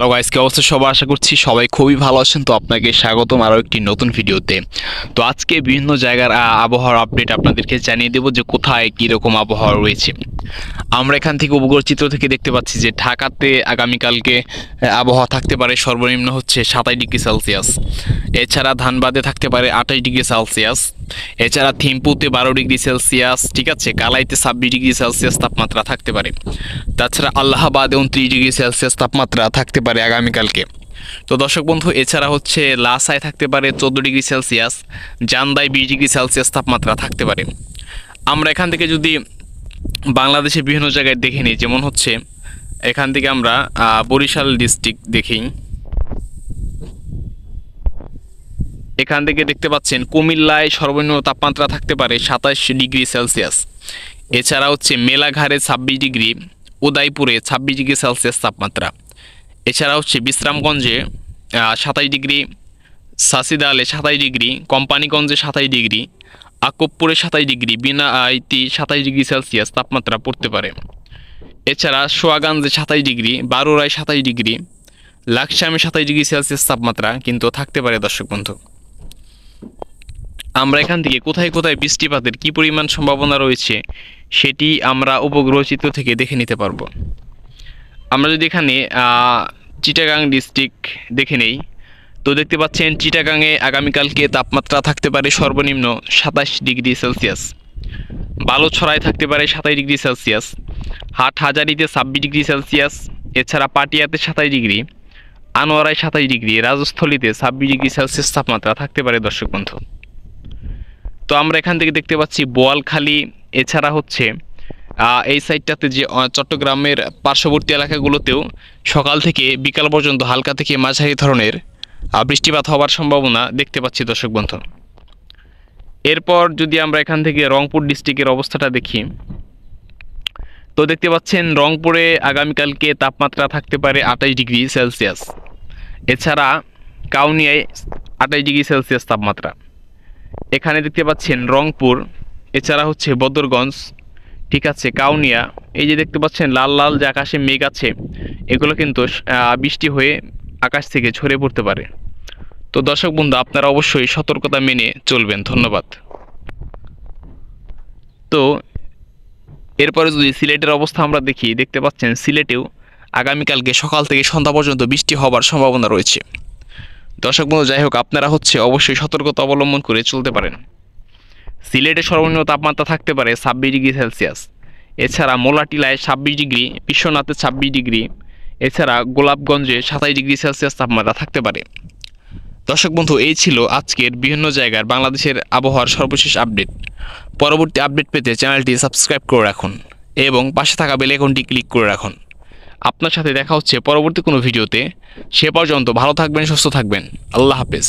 Hello guys, কি অবস্থা সবার? আশা করছি সবাই খুবই ভালো আছেন। তো আপনাকে স্বাগতম আরও একটি নতুন ভিডিওতে। তো আজকে বিভিন্ন জায়গার আবহাওয়ার আপডেট আপনাদেরকে জানিয়ে দেবো যে কোথায় কীরকম আবহাওয়া রয়েছে। আমরা এখান থেকে উপগ্রহ চিত্র থেকে দেখতে পাচ্ছি যে ঢাকাতে আগামীকালকে আবহাওয়া থাকতে পারে সর্বনিম্ন হচ্ছে 27 ডিগ্রি সেলসিয়াস। এছাড়া ধানবাদে থাকতে পারে 28 ডিগ্রি সেলসিয়াস। এছাড়া থিম্পুতে 12 ডিগ্রি সেলসিয়াস, ঠিক আছে। কালাইতে 26 ডিগ্রি সেলসিয়াস তাপমাত্রা থাকতে পারে। তাছাড়া আল্লাহাবাদে 29 ডিগ্রি সেলসিয়াস তাপমাত্রা থাকতে পারে আগামীকালকে। তো দর্শক বন্ধু, এছাড়া হচ্ছে লাসায় থাকতে পারে 14 ডিগ্রি সেলসিয়াস, জান্দায় 20 ডিগ্রি সেলসিয়াস তাপমাত্রা থাকতে পারে। আমরা এখান থেকে যদি বাংলাদেশের বিভিন্ন জায়গায় দেখে নিই, যেমন হচ্ছে এখান থেকে আমরা বরিশাল ডিস্ট্রিক্ট দেখি। এখান থেকে দেখতে পাচ্ছেন কুমিল্লায় সর্বনিম্ন তাপমাত্রা থাকতে পারে 27 ডিগ্রি সেলসিয়াস। এছাড়া হচ্ছে মেলাঘাটে 26 ডিগ্রি, উদয়পুরে 26 ডিগ্রি সেলসিয়াস তাপমাত্রা। এছাড়া হচ্ছে বিশ্রামগঞ্জে 27 ডিগ্রি, সাসিদালে 27 ডিগ্রি, কোম্পানিগঞ্জে 27 ডিগ্রি, আকুবপুরে 27 ডিগ্রি, বিনাইতি 27 ডিগ্রি সেলসিয়াস তাপমাত্রা পড়তে পারে। এছাড়া সোয়াগাঞ্জে 27 ডিগ্রি, বারুরায় 27 ডিগ্রি, লাকসামে 27 ডিগ্রি সেলসিয়াস তাপমাত্রা কিন্তু থাকতে পারে। দর্শক বন্ধু, আমরা এখান থেকে কোথায় কোথায় বৃষ্টিপাতের কী পরিমাণ সম্ভাবনা রয়েছে সেটি আমরা উপগ্রহ চিত্র থেকে দেখে নিতে পারবো। আমরা যদি এখানে চিটাগাং ডিস্ট্রিক্ট দেখে নেই, তো দেখতে পাচ্ছেন চিটাগাংয়ে আগামীকালকে তাপমাত্রা থাকতে পারে সর্বনিম্ন 27 ডিগ্রি সেলসিয়াস। বালুছড়ায় থাকতে পারে 27 ডিগ্রি সেলসিয়াস, হাটহাজারীতে 26 ডিগ্রি সেলসিয়াস। এছাড়া পাটিয়াতে 27 ডিগ্রি, আনোয়ারায় 27 ডিগ্রি, রাজস্থলীতে 26 ডিগ্রি সেলসিয়াস তাপমাত্রা থাকতে পারে। দর্শক বন্ধু, তো আমরা এখান থেকে দেখতে পাচ্ছি বোয়ালখালী, এছাড়া হচ্ছে এই সাইডটাতে যে চট্টগ্রামের পার্শ্ববর্তী এলাকাগুলোতেও সকাল থেকে বিকাল পর্যন্ত হালকা থেকে মাঝারি ধরনের বৃষ্টিপাত হওয়ার সম্ভাবনা দেখতে পাচ্ছি। দর্শক বন্ধু, এরপর যদি আমরা এখান থেকে রংপুর ডিস্ট্রিক্টের অবস্থাটা দেখি, তো দেখতে পাচ্ছেন রংপুরে আগামীকালকে তাপমাত্রা থাকতে পারে 28 ডিগ্রি সেলসিয়াস। এছাড়া কাউনিয়ায় 28 ডিগ্রি সেলসিয়াস তাপমাত্রা। এখানে দেখতে পাচ্ছেন রংপুর, এছাড়া হচ্ছে বদরগঞ্জ, ঠিক আছে, কাউনিয়া। এই যে দেখতে পাচ্ছেন লাল লাল যে আকাশে মেঘ আছে, এগুলো কিন্তু বৃষ্টি হয়ে আকাশ থেকে ঝরে পড়তে পারে। তো দর্শক বন্ধু, আপনারা অবশ্যই সতর্কতা মেনে চলবেন। ধন্যবাদ। তো এরপরে যদি সিলেটের অবস্থা আমরা দেখি, দেখতে পাচ্ছেন সিলেটেও আগামীকালকে সকাল থেকে সন্ধ্যা পর্যন্ত বৃষ্টি হওয়ার সম্ভাবনা রয়েছে। দর্শক বন্ধু, যাই হোক, আপনারা হচ্ছে অবশ্যই সতর্কতা অবলম্বন করে চলতে পারেন। সিলেটে সর্বনিম্ন তাপমাত্রা থাকতে পারে 26 ডিগ্রি সেলসিয়াস। এছাড়া মোলাটিলায় 26 ডিগ্রি, বিশ্বনাথে 26 ডিগ্রি, এছাড়া গোলাপগঞ্জে 27 ডিগ্রি সেলসিয়াস তাপমাত্রা থাকতে পারে। দর্শক বন্ধু, এই ছিল আজকের বিভিন্ন জায়গার বাংলাদেশের আবহাওয়ার সর্বশেষ আপডেট। পরবর্তী আপডেট পেতে চ্যানেলটি সাবস্ক্রাইব করে রাখুন এবং পাশে থাকা বেল আইকনটি ক্লিক করে রাখুন। আপনার সাথে দেখা হচ্ছে পরবর্তী কোনো ভিডিওতে। সে পর্যন্ত ভালো থাকবেন, সুস্থ থাকবেন। আল্লাহ হাফেজ।